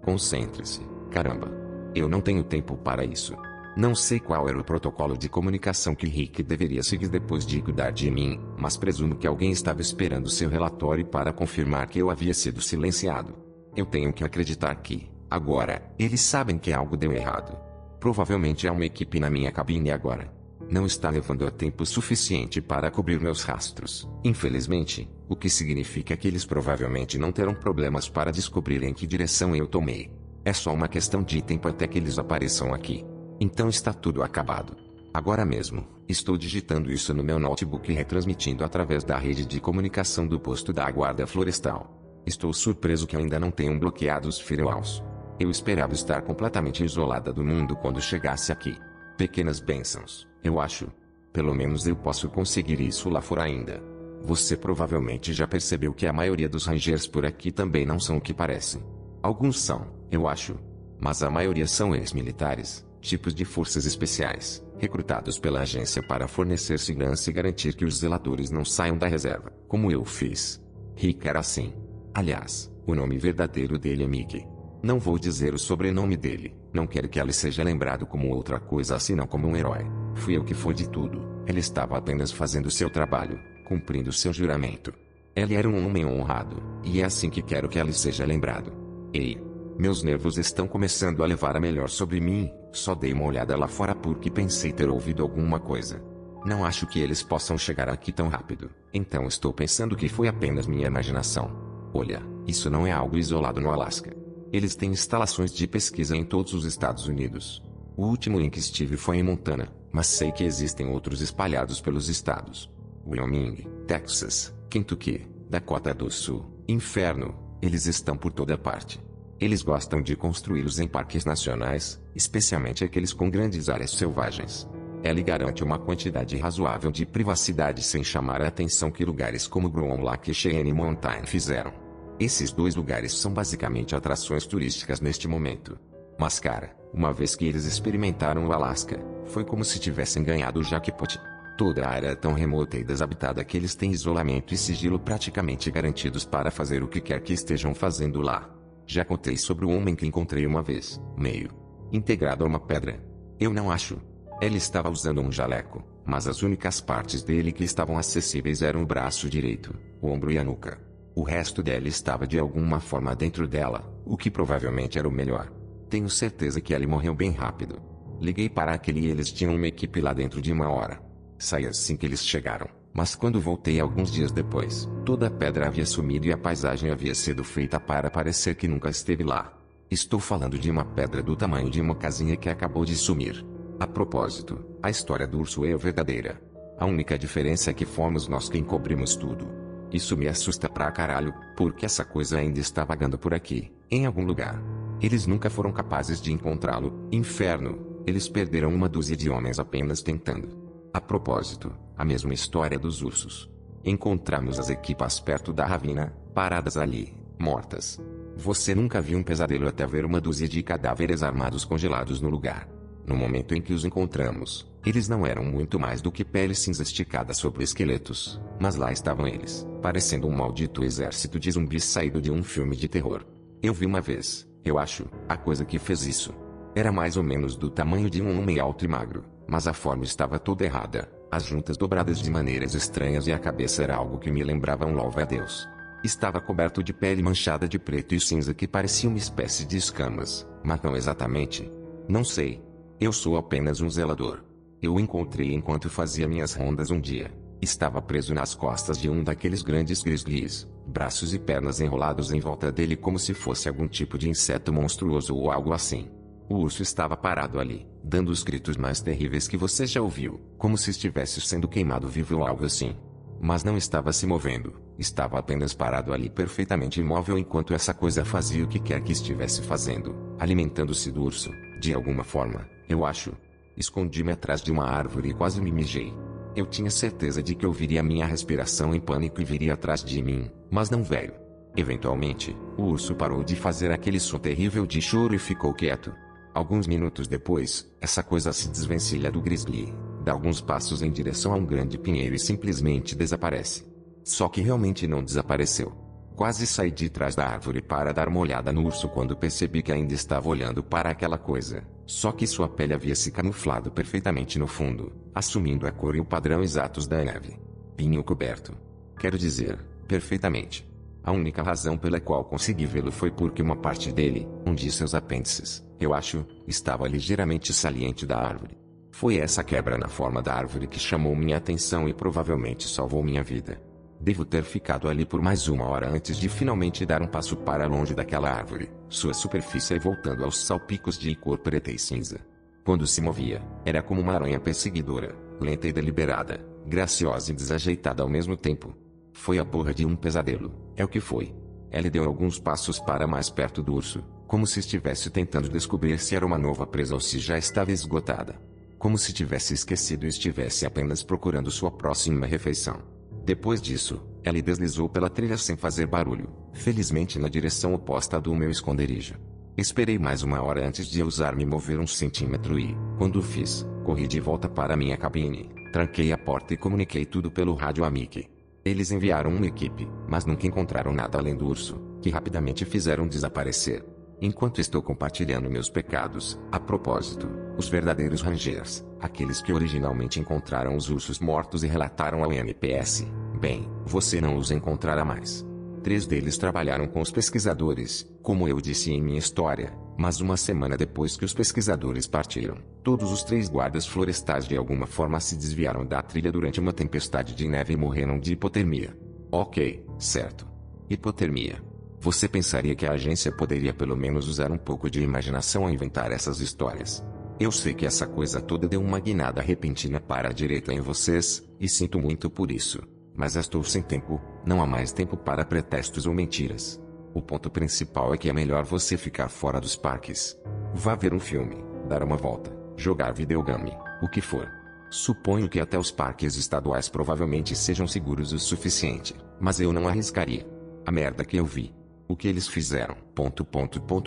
Concentre-se, caramba. Eu não tenho tempo para isso. Não sei qual era o protocolo de comunicação que Rick deveria seguir depois de cuidar de mim, mas presumo que alguém estava esperando seu relatório para confirmar que eu havia sido silenciado. Eu tenho que acreditar que, agora, eles sabem que algo deu errado. Provavelmente há uma equipe na minha cabine agora. Não está levando a tempo suficiente para cobrir meus rastros, infelizmente, o que significa que eles provavelmente não terão problemas para descobrir em que direção eu tomei. É só uma questão de tempo até que eles apareçam aqui. Então está tudo acabado. Agora mesmo, estou digitando isso no meu notebook e retransmitindo através da rede de comunicação do posto da guarda florestal. Estou surpreso que ainda não tenham bloqueado os firewalls. Eu esperava estar completamente isolada do mundo quando chegasse aqui. Pequenas bênçãos, eu acho. Pelo menos eu posso conseguir isso lá fora ainda. Você provavelmente já percebeu que a maioria dos rangers por aqui também não são o que parecem. Alguns são, eu acho. Mas a maioria são ex-militares, tipos de forças especiais, recrutados pela agência para fornecer segurança e garantir que os zeladores não saiam da reserva, como eu fiz. Rick era assim. Aliás, o nome verdadeiro dele é Mickey. Não vou dizer o sobrenome dele, não quero que ele seja lembrado como outra coisa senão como um herói. Fui eu que foi de tudo, ele estava apenas fazendo seu trabalho, cumprindo seu juramento. Ele era um homem honrado, e é assim que quero que ele seja lembrado. Ei, meus nervos estão começando a levar a melhor sobre mim, só dei uma olhada lá fora porque pensei ter ouvido alguma coisa. Não acho que eles possam chegar aqui tão rápido, então estou pensando que foi apenas minha imaginação. Olha, isso não é algo isolado no Alasca. Eles têm instalações de pesquisa em todos os Estados Unidos. O último em que estive foi em Montana, mas sei que existem outros espalhados pelos estados. Wyoming, Texas, Kentucky, Dakota do Sul, Inferno, eles estão por toda parte. Eles gostam de construí-los em parques nacionais, especialmente aqueles com grandes áreas selvagens. Ele garante uma quantidade razoável de privacidade sem chamar a atenção que lugares como Groom Lake e Cheyenne Mountain fizeram. Esses dois lugares são basicamente atrações turísticas neste momento. Mas cara, uma vez que eles experimentaram o Alasca, foi como se tivessem ganhado o jackpot. Toda a área é tão remota e desabitada que eles têm isolamento e sigilo praticamente garantidos para fazer o que quer que estejam fazendo lá. Já contei sobre o homem que encontrei uma vez, meio integrado a uma pedra. Eu não acho. Ele estava usando um jaleco, mas as únicas partes dele que estavam acessíveis eram o braço direito, o ombro e a nuca. O resto dela estava de alguma forma dentro dela, o que provavelmente era o melhor. Tenho certeza que ele morreu bem rápido. Liguei para aquele e eles tinham uma equipe lá dentro de 1 hora. Saí assim que eles chegaram, mas quando voltei alguns dias depois, toda a pedra havia sumido e a paisagem havia sido feita para parecer que nunca esteve lá. Estou falando de uma pedra do tamanho de uma casinha que acabou de sumir. A propósito, a história do urso é verdadeira. A única diferença é que fomos nós quem cobrimos tudo. Isso me assusta pra caralho, porque essa coisa ainda está vagando por aqui, em algum lugar. Eles nunca foram capazes de encontrá-lo, inferno. Eles perderam 1 dúzia de homens apenas tentando. A propósito, a mesma história dos ursos. Encontramos as equipas perto da ravina, paradas ali, mortas. Você nunca viu um pesadelo até ver 1 dúzia de cadáveres armados congelados no lugar. No momento em que os encontramos, eles não eram muito mais do que pele cinza esticada sobre esqueletos, mas lá estavam eles, parecendo um maldito exército de zumbis saído de um filme de terror. Eu vi uma vez, eu acho, a coisa que fez isso. Era mais ou menos do tamanho de um homem alto e magro, mas a forma estava toda errada, as juntas dobradas de maneiras estranhas e a cabeça era algo que me lembrava um louva-a-Deus. Estava coberto de pele manchada de preto e cinza que parecia uma espécie de escamas, mas não exatamente. Não sei. Eu sou apenas um zelador. Eu o encontrei enquanto fazia minhas rondas um dia. Estava preso nas costas de um daqueles grandes grizzlies, braços e pernas enrolados em volta dele como se fosse algum tipo de inseto monstruoso ou algo assim. O urso estava parado ali, dando os gritos mais terríveis que você já ouviu, como se estivesse sendo queimado vivo ou algo assim. Mas não estava se movendo, estava apenas parado ali perfeitamente imóvel enquanto essa coisa fazia o que quer que estivesse fazendo, alimentando-se do urso, de alguma forma, eu acho. Escondi-me atrás de uma árvore e quase me mijei. Eu tinha certeza de que ouviria minha respiração em pânico e viria atrás de mim, mas não veio. Eventualmente, o urso parou de fazer aquele som terrível de choro e ficou quieto. Alguns minutos depois, essa coisa se desvencilha do grizzly, dá alguns passos em direção a um grande pinheiro e simplesmente desaparece. Só que realmente não desapareceu. Quase saí de trás da árvore para dar uma olhada no urso quando percebi que ainda estava olhando para aquela coisa, só que sua pele havia se camuflado perfeitamente no fundo, assumindo a cor e o padrão exatos da neve. Vinho coberto. Quero dizer, perfeitamente. A única razão pela qual consegui vê-lo foi porque uma parte dele, um de seus apêndices, eu acho, estava ligeiramente saliente da árvore. Foi essa quebra na forma da árvore que chamou minha atenção e provavelmente salvou minha vida. Devo ter ficado ali por mais 1 hora antes de finalmente dar um passo para longe daquela árvore, sua superfície voltando aos salpicos de cor preta e cinza. Quando se movia, era como uma aranha perseguidora, lenta e deliberada, graciosa e desajeitada ao mesmo tempo. Foi a porra de um pesadelo, é o que foi. Ela deu alguns passos para mais perto do urso, como se estivesse tentando descobrir se era uma nova presa ou se já estava esgotada. Como se tivesse esquecido e estivesse apenas procurando sua próxima refeição. Depois disso, ela deslizou pela trilha sem fazer barulho, felizmente na direção oposta do meu esconderijo. Esperei mais 1 hora antes de ousar me mover 1 centímetro e, quando o fiz, corri de volta para minha cabine, tranquei a porta e comuniquei tudo pelo rádio a Mickey. Eles enviaram uma equipe, mas nunca encontraram nada além do urso, que rapidamente fizeram desaparecer. Enquanto estou compartilhando meus pecados, a propósito, os verdadeiros rangers, aqueles que originalmente encontraram os ursos mortos e relataram ao NPS, bem, você não os encontrará mais. 3 deles trabalharam com os pesquisadores, como eu disse em minha história, mas 1 semana depois que os pesquisadores partiram, todos os 3 guardas florestais de alguma forma se desviaram da trilha durante uma tempestade de neve e morreram de hipotermia. Ok, certo. Hipotermia. Você pensaria que a agência poderia pelo menos usar um pouco de imaginação ao inventar essas histórias. Eu sei que essa coisa toda deu uma guinada repentina para a direita em vocês, e sinto muito por isso. Mas estou sem tempo, não há mais tempo para pretextos ou mentiras. O ponto principal é que é melhor você ficar fora dos parques. Vá ver um filme, dar uma volta, jogar videogame, o que for. Suponho que até os parques estaduais provavelmente sejam seguros o suficiente, mas eu não arriscaria. A merda que eu vi. O que eles fizeram. ...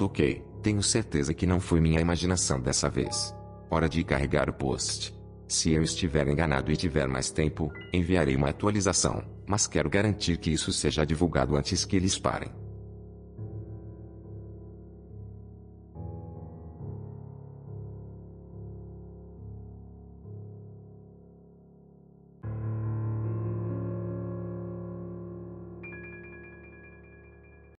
Ok, tenho certeza que não foi minha imaginação dessa vez. Hora de carregar o post. Se eu estiver enganado e tiver mais tempo, enviarei uma atualização, mas quero garantir que isso seja divulgado antes que eles parem.